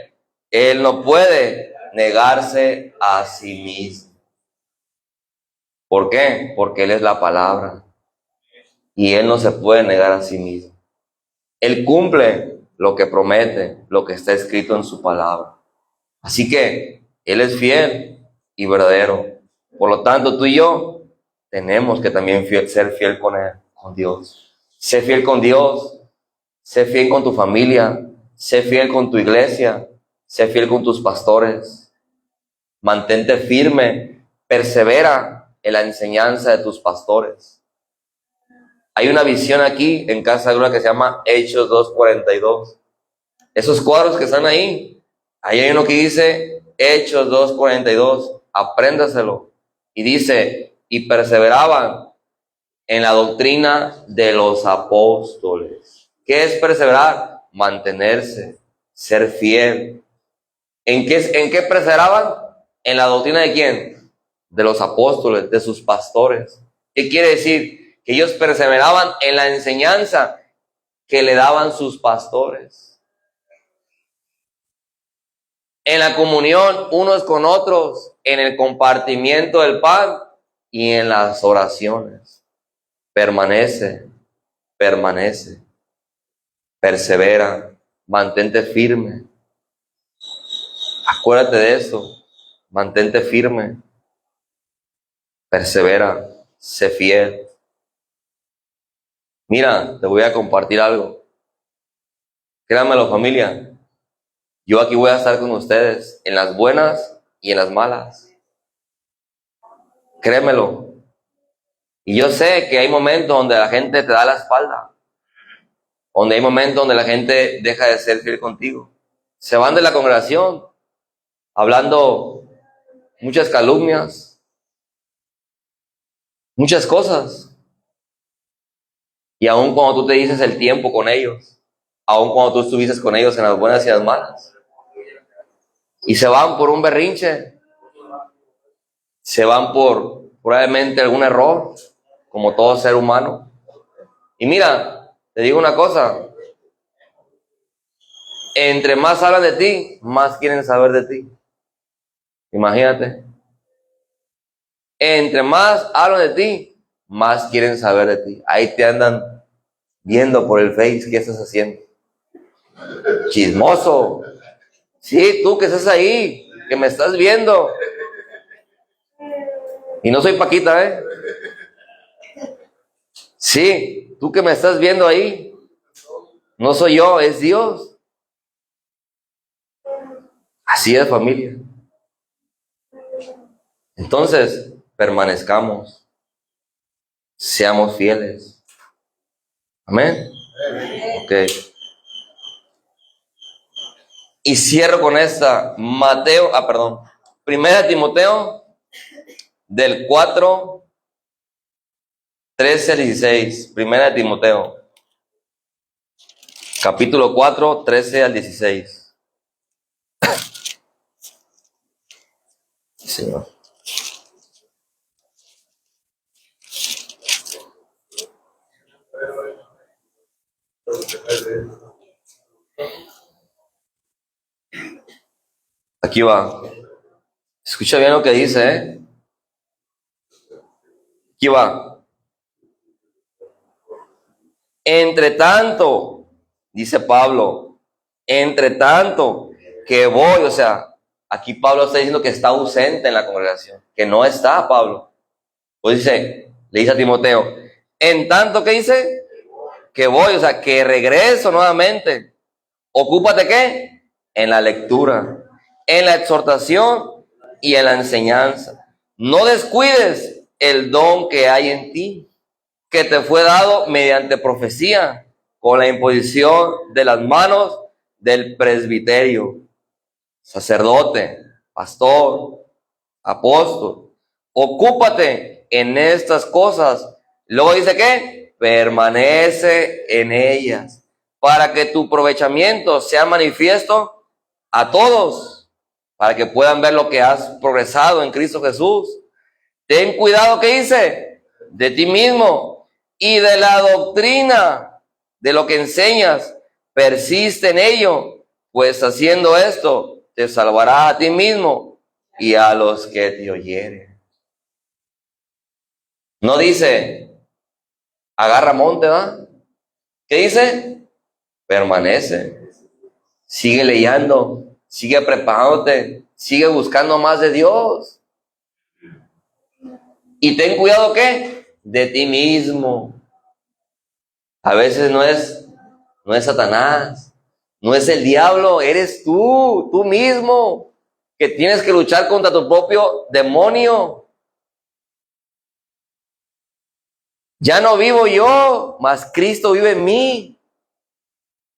A: Él no puede negarse a sí mismo. ¿Por qué? Porque Él es la palabra. Y Él no se puede negar a sí mismo. Él cumple lo que promete, lo que está escrito en su palabra. Así que Él es fiel y verdadero. Por lo tanto, tú y yo tenemos que también ser fiel con Él, con Dios. Sé fiel con Dios, sé fiel con tu familia, sé fiel con tu iglesia, sé fiel con tus pastores. Mantente firme, persevera en la enseñanza de tus pastores. Hay una visión aquí en Casa de Gloria que se llama Hechos 2:42. Esos cuadros que están ahí, ahí hay uno que dice Hechos 2:42, apréndaselo. Y dice, y perseveraban en la doctrina de los apóstoles. ¿Qué es perseverar? Mantenerse, ser fiel. ¿En qué perseveraban? En la doctrina de quién? De los apóstoles, de sus pastores. ¿Qué quiere decir? Que ellos perseveraban en la enseñanza que le daban sus pastores. En la comunión unos con otros, en el compartimiento del pan y en las oraciones. Permanece, persevera, mantente firme. Acuérdate de eso, mantente firme, persevera, sé fiel. Mira, te voy a compartir algo. Créanmelo, familia. Yo aquí voy a estar con ustedes en las buenas y en las malas. Créemelo. Y yo sé que hay momentos donde la gente te da la espalda, donde hay momentos donde la gente deja de ser fiel contigo. Se van de la congregación hablando muchas calumnias, muchas cosas. Y aun cuando tú te dices el tiempo con ellos, aun cuando tú estuviste con ellos en las buenas y las malas, y se van por un berrinche, se van por probablemente algún error, como todo ser humano. Y mira, te digo una cosa, entre más hablan de ti, más quieren saber de ti. Imagínate. Entre más hablan de ti, más quieren saber de ti. Ahí te andan viendo por el Face qué estás haciendo. Chismoso. Sí, tú que estás ahí, que me estás viendo. Y no soy Paquita, ¿eh? Sí, tú que me estás viendo ahí. No soy yo, es Dios. Así es, familia. Entonces, permanezcamos. Seamos fieles. Amén. Ok. Y cierro con esta. Primera Timoteo del 4:13 al 16. Primera Timoteo. Capítulo 4:13 al 16. Señor. Aquí va. Escucha bien lo que dice, ¿eh? Aquí va. Entre tanto, dice Pablo, entre tanto que voy, o sea, aquí Pablo está diciendo que está ausente en la congregación, que no está Pablo. Pues dice, le dice a Timoteo, en tanto que dice, que voy, o sea, que regreso nuevamente. Ocúpate, ¿qué? En la lectura, en la exhortación y en la enseñanza. No descuides el don que hay en ti, que te fue dado mediante profecía, con la imposición de las manos del presbiterio, sacerdote, pastor, apóstol. Ocúpate en estas cosas. Luego dice que permanece en ellas, para que tu aprovechamiento sea manifiesto a todos, para que puedan ver lo que has progresado en Cristo Jesús. Ten cuidado, ¿qué dice? De ti mismo y de la doctrina, de lo que enseñas. Persiste en ello, pues haciendo esto te salvará a ti mismo y a los que te oyeren. No dice, agarra monte, ¿va? ¿Qué dice? Permanece. Sigue leyendo, sigue preparándote, sigue buscando más de Dios. Y ten cuidado, ¿qué? De ti mismo. A veces no es Satanás, no es el diablo, eres tú mismo, que tienes que luchar contra tu propio demonio. Ya no vivo yo, mas Cristo vive en mí.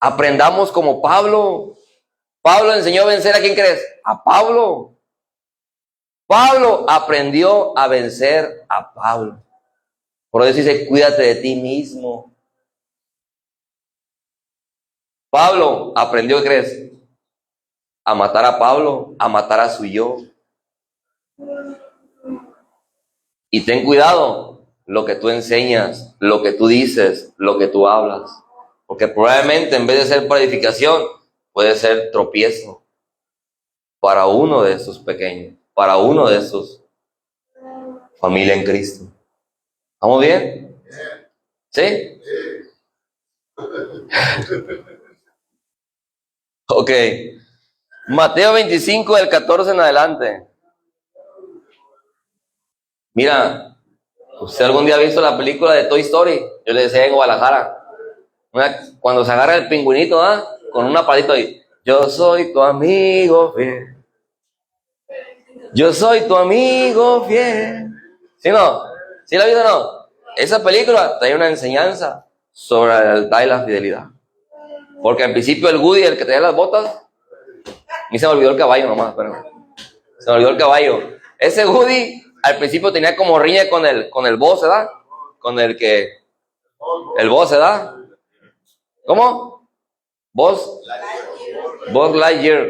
A: Aprendamos como Pablo. Pablo enseñó a vencer, ¿a quién crees? A Pablo. Pablo aprendió a vencer a Pablo. Por eso dice, cuídate de ti mismo. Pablo aprendió, ¿qué crees? A matar a Pablo, a matar a su yo. Y ten cuidado lo que tú enseñas, lo que tú dices, lo que tú hablas. Porque probablemente en vez de ser para edificación, puede ser tropiezo para uno de esos pequeños, para uno de esos familia en Cristo. ¿Estamos bien? ¿Sí? Ok. Mateo 25, del 14 en adelante. Mira, ¿usted algún día ha visto la película de Toy Story? Yo le decía en Guadalajara. Cuando se agarra el pingüinito, con un aparatito ahí. Yo soy tu amigo fiel. Yo soy tu amigo fiel. ¿Sí no? ¿Sí la viste o no? Esa película trae una enseñanza sobre la lealtad y la fidelidad. Porque al principio el Woody, el que traía las botas, a mí se me olvidó el caballo nomás, pero se me olvidó el caballo. Ese Woody al principio tenía como riña con el boss, ¿verdad? Con el boss, ¿verdad? ¿Cómo? Boss Lightyear.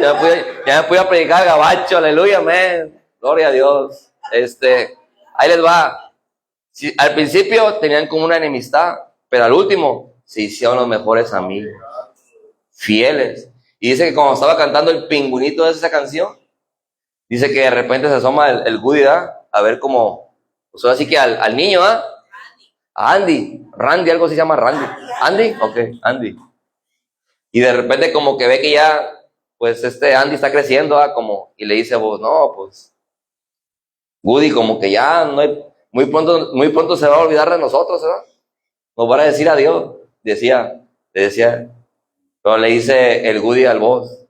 A: Ya me pude predicar gabacho, aleluya, amén. Gloria a Dios. Ahí les va. Sí, al principio tenían como una enemistad, pero al último se hicieron los mejores amigos, fieles. Y dice que cuando estaba cantando el pingüinito de esa canción, dice que de repente se asoma el Woody, a ver cómo, pues ahora sí que al niño, a Randy, algo así se llama Randy. ¿Andy? Ok, Andy. Y de repente como que ve que ya, pues Andy está creciendo, y le dice a vos, no, pues, Woody, como que ya no hay, muy pronto se va a olvidar de nosotros, ¿verdad? Nos van a decir adiós, le decía, pero le dice el Woody al boss,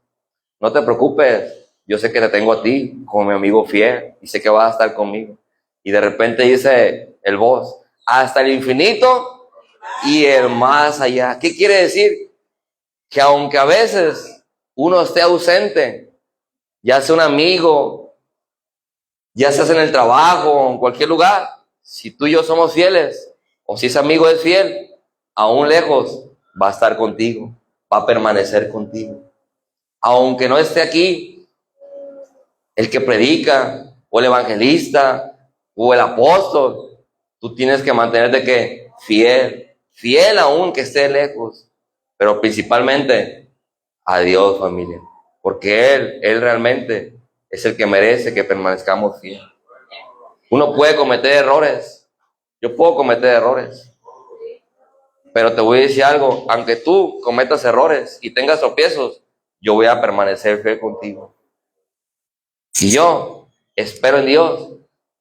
A: no te preocupes, yo sé que te tengo a ti como mi amigo fiel y sé que vas a estar conmigo. Y de repente dice el boss, hasta el infinito y el más allá. ¿Qué quiere decir? Que aunque a veces uno esté ausente, ya sea un amigo, ya seas en el trabajo o en cualquier lugar, si tú y yo somos fieles, o si ese amigo es fiel, aún lejos va a estar contigo, va a permanecer contigo. Aunque no esté aquí, el que predica, o el evangelista, o el apóstol, tú tienes que mantenerte que fiel aún que esté lejos, pero principalmente a Dios, familia, porque Él realmente es el que merece que permanezcamos fieles. Uno puede cometer errores, yo puedo cometer errores, pero te voy a decir algo, aunque tú cometas errores y tengas tropiezos, yo voy a permanecer fiel contigo. Y yo espero en Dios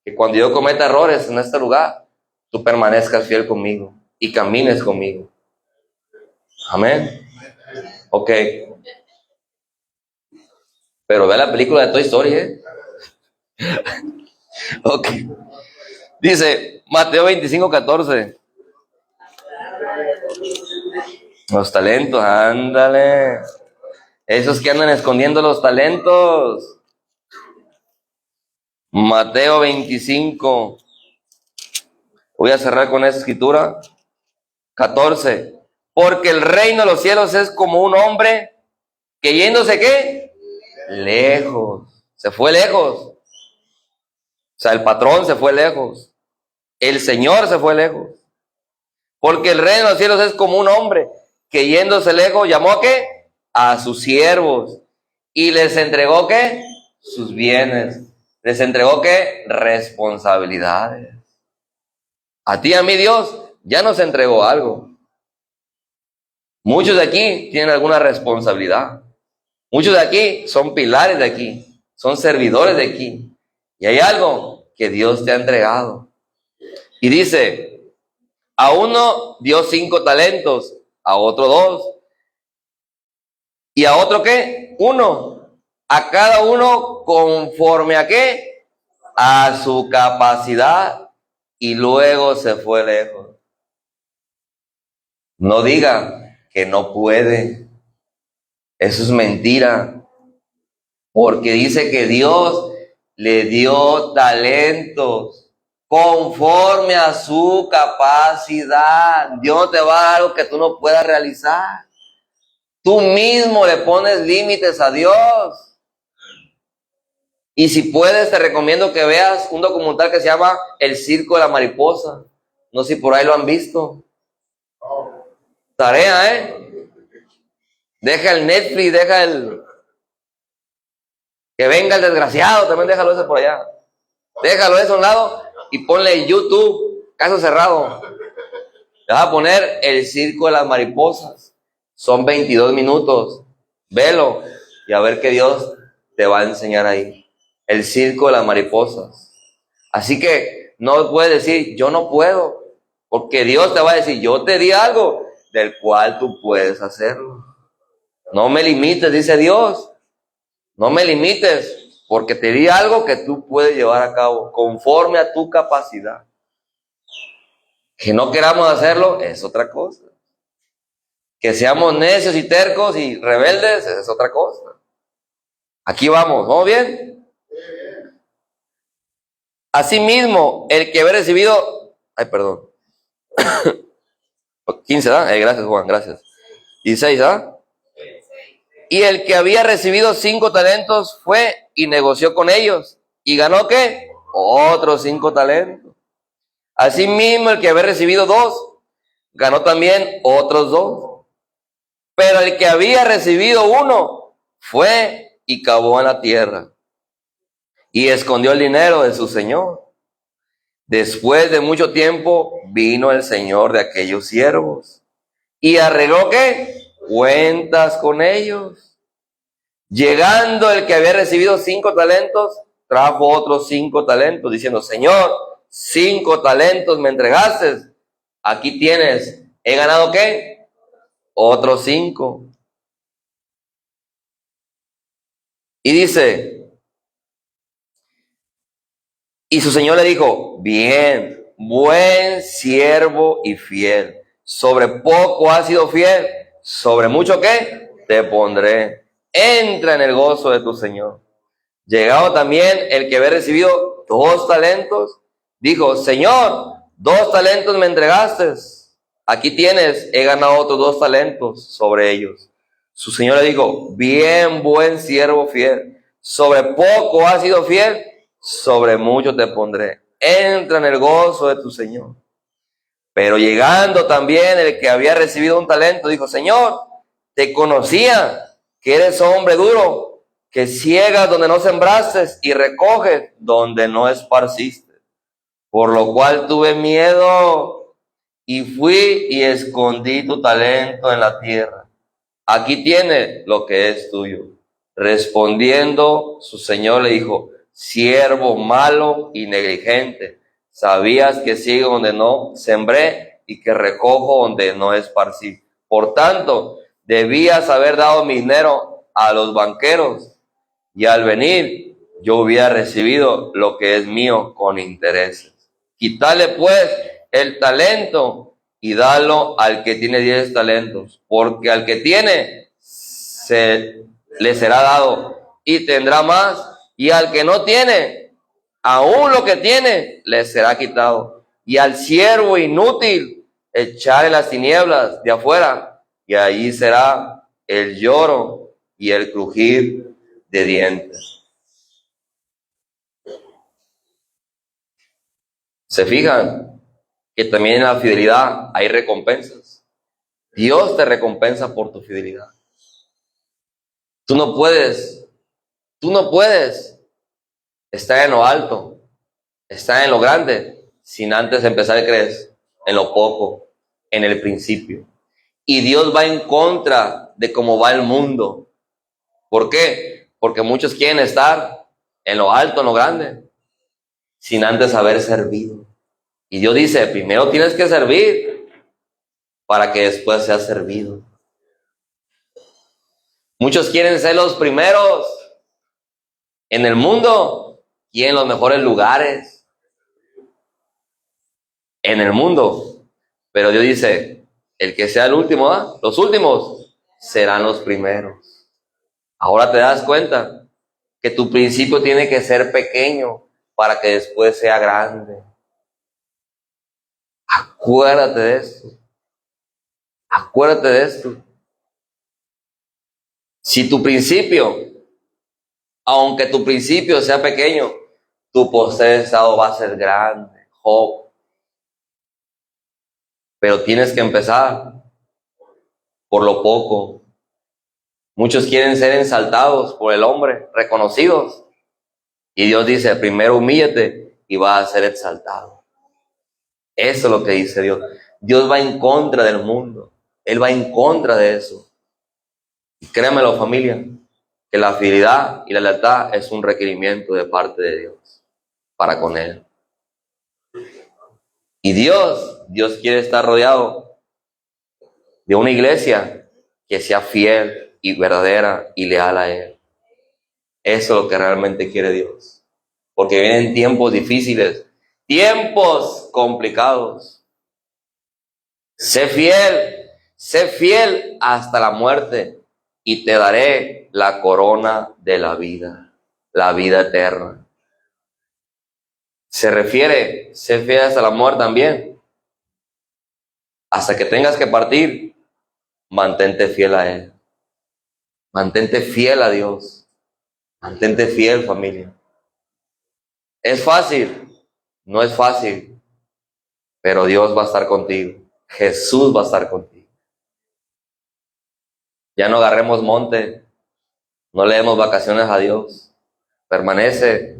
A: que cuando yo cometa errores en este lugar, tú permanezcas fiel conmigo y camines conmigo. Amén. Ok. Pero ve la película de Toy Story, Ok. Dice Mateo 25:14. Los talentos, ándale. Esos que andan escondiendo los talentos. Mateo 25. Voy a cerrar con esa escritura. 14. Porque el reino de los cielos es como un hombre que yéndose, ¿qué? Lejos. Se fue lejos. O sea, el patrón se fue lejos. El Señor se fue lejos. Porque el reino de los cielos es como un hombre que yéndose lejos llamó ¿a qué? A sus siervos. Y les entregó ¿qué? Sus bienes. Les entregó ¿qué? Responsabilidades. A ti y a mí Dios ya nos entregó algo. Muchos de aquí tienen alguna responsabilidad. Muchos de aquí son pilares de aquí, son servidores de aquí. Y hay algo que Dios te ha entregado. Y dice, a uno dio 5 talentos, a otro 2, y a otro ¿qué? 1. A cada uno conforme a ¿qué? A su capacidad. Y luego se fue lejos. No diga que no puede. Eso es mentira. Porque dice que Dios le dio talentos conforme a su capacidad. Dios no te va a dar algo que tú no puedas realizar. Tú mismo le pones límites a Dios. Y si puedes, te recomiendo que veas un documental que se llama El Circo de la Mariposa. No sé si por ahí lo han visto. Tarea, ¿eh? Deja el Netflix, deja el... Que venga el desgraciado, también déjalo eso por allá. Déjalo eso a un lado y ponle YouTube, caso cerrado. Le vas a poner El Circo de las Mariposas. Son 22 minutos. Velo y a ver qué Dios te va a enseñar ahí. El Circo de las Mariposas. Así que no puedes decir, yo no puedo. Porque Dios te va a decir, yo te di algo del cual tú puedes hacerlo. No me limites, dice Dios. No me limites, porque te di algo que tú puedes llevar a cabo conforme a tu capacidad. Que no queramos hacerlo es otra cosa. Que seamos necios y tercos y rebeldes es otra cosa. Aquí vamos, ¿vamos bien? Asimismo, el que había recibido... Ay, perdón. 15, ¿ah? Gracias, Juan, gracias. 16, ¿ah? Y el que había recibido 5 talentos fue y negoció con ellos. ¿Y ganó qué? Otros 5 talentos. Asimismo, el que había recibido 2, ganó también otros 2. Pero el que había recibido 1, fue y cavó en la tierra. Y escondió el dinero de su señor. Después de mucho tiempo, vino el señor de aquellos siervos. Y arregló ¿qué? Cuentas con ellos. Llegando el que había recibido 5 talentos, trajo otros 5 talentos, diciendo, Señor, 5 talentos me entregaste, aquí tienes, ¿he ganado qué? Otros 5. Y dice, y su señor le dijo, bien, buen siervo y fiel, sobre poco has sido fiel, sobre mucho ¿qué? Te pondré, entra en el gozo de tu señor. Llegado también el que había recibido 2 talentos, dijo, Señor, 2 talentos me entregaste, aquí tienes, he ganado otros 2 talentos sobre ellos. Su señor le dijo, bien, buen siervo fiel, sobre poco has sido fiel, sobre mucho te pondré, entra en el gozo de tu señor. Pero llegando también el que había recibido 1 talento, dijo, Señor, te conocía que eres hombre duro, que ciegas donde no sembraste y recoges donde no esparciste. Por lo cual tuve miedo y fui y escondí tu talento en la tierra. Aquí tienes lo que es tuyo. Respondiendo, su señor le dijo, siervo malo y negligente, sabías que sigo donde no sembré y que recojo donde no esparcí. Por tanto, debías haber dado mi dinero a los banqueros, y al venir yo hubiera recibido lo que es mío con intereses. Quítale pues el talento y dalo al que tiene 10 talentos, porque al que tiene le será dado y tendrá más, y al que no tiene, aún lo que tiene le será quitado. Y al siervo inútil echar en las tinieblas de afuera, y allí será el lloro y el crujir de dientes. ¿Se fijan que también en la fidelidad hay recompensas? Dios te recompensa por tu fidelidad. Tú no puedes estar en lo alto, estar en lo grande, sin antes empezar, ¿crees? En lo poco, en el principio. Y Dios va en contra de cómo va el mundo. ¿Por qué? Porque muchos quieren estar en lo alto, en lo grande, sin antes haber servido. Y Dios dice, primero tienes que servir para que después seas servido. Muchos quieren ser los primeros en el mundo, quieren los mejores lugares en el mundo. Pero Dios dice, el que sea el último, los últimos serán los primeros. Ahora te das cuenta que tu principio tiene que ser pequeño para que después sea grande. Acuérdate de esto. Acuérdate de esto. Si tu principio, aunque tu principio sea pequeño, tu postrer estado va a ser grande. Job. Pero tienes que empezar por lo poco. Muchos quieren ser exaltados por el hombre, reconocidos. Y Dios dice, primero humíllate y vas a ser exaltado. Eso es lo que dice Dios. Dios va en contra del mundo. Él va en contra de eso. Y créanmelo, familia, que la fidelidad y la lealtad es un requerimiento de parte de Dios para con Él. Y Dios quiere estar rodeado de una iglesia que sea fiel y verdadera y leal a Él. Eso es lo que realmente quiere Dios. Porque vienen tiempos difíciles, tiempos complicados. Sé fiel hasta la muerte y te daré la corona de la vida eterna. Se refiere, sé fiel hasta la muerte también. Hasta que tengas que partir, mantente fiel a Él. Mantente fiel a Dios. Mantente fiel, familia. ¿Es fácil? No es fácil, pero Dios va a estar contigo. Jesús va a estar contigo. Ya no agarremos monte, no le demos vacaciones a Dios. Permanece.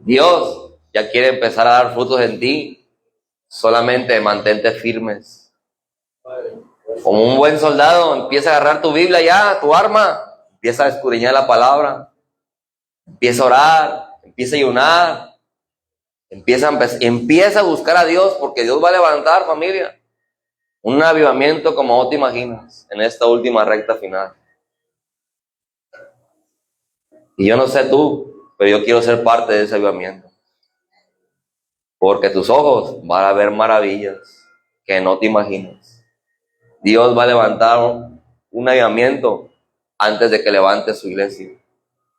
A: Dios ya quiere empezar a dar frutos en ti. Solamente mantente firmes. Como un buen soldado, empieza a agarrar tu Biblia ya, tu arma. Empieza a escudriñar la palabra. Empieza a orar, empieza a ayunar. Empieza a buscar a Dios, porque Dios va a levantar, familia, un avivamiento como no te imaginas en esta última recta final. Y yo no sé tú, pero yo quiero ser parte de ese avivamiento, porque tus ojos van a ver maravillas que no te imaginas. Dios va a levantar un avivamiento antes de que levante su iglesia,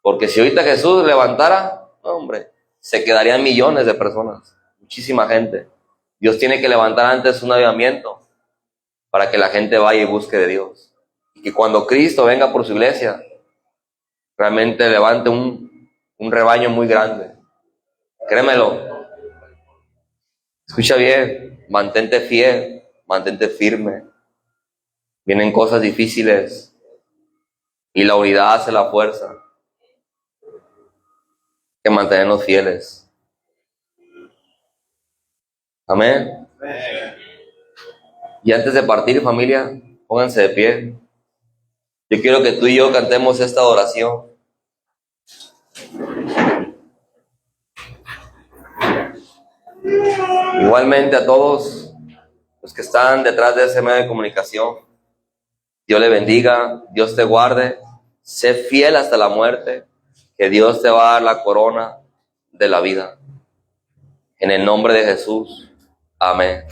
A: porque si ahorita Jesús levantara, no, hombre, se quedarían millones de personas, muchísima gente. Dios tiene que levantar antes un avivamiento para que la gente vaya y busque de Dios. Y que cuando Cristo venga por su iglesia, realmente levante un rebaño muy grande. Créemelo. Escucha bien, mantente fiel, mantente firme. Vienen cosas difíciles y la unidad hace la fuerza. Hay que mantenernos fieles. Amén. Y antes de partir, familia, pónganse de pie. Yo quiero que tú y yo cantemos esta oración. Igualmente a todos los que están detrás de ese medio de comunicación, Dios le bendiga, Dios te guarde, sé fiel hasta la muerte, que Dios te va a dar la corona de la vida. En el nombre de Jesús, amén.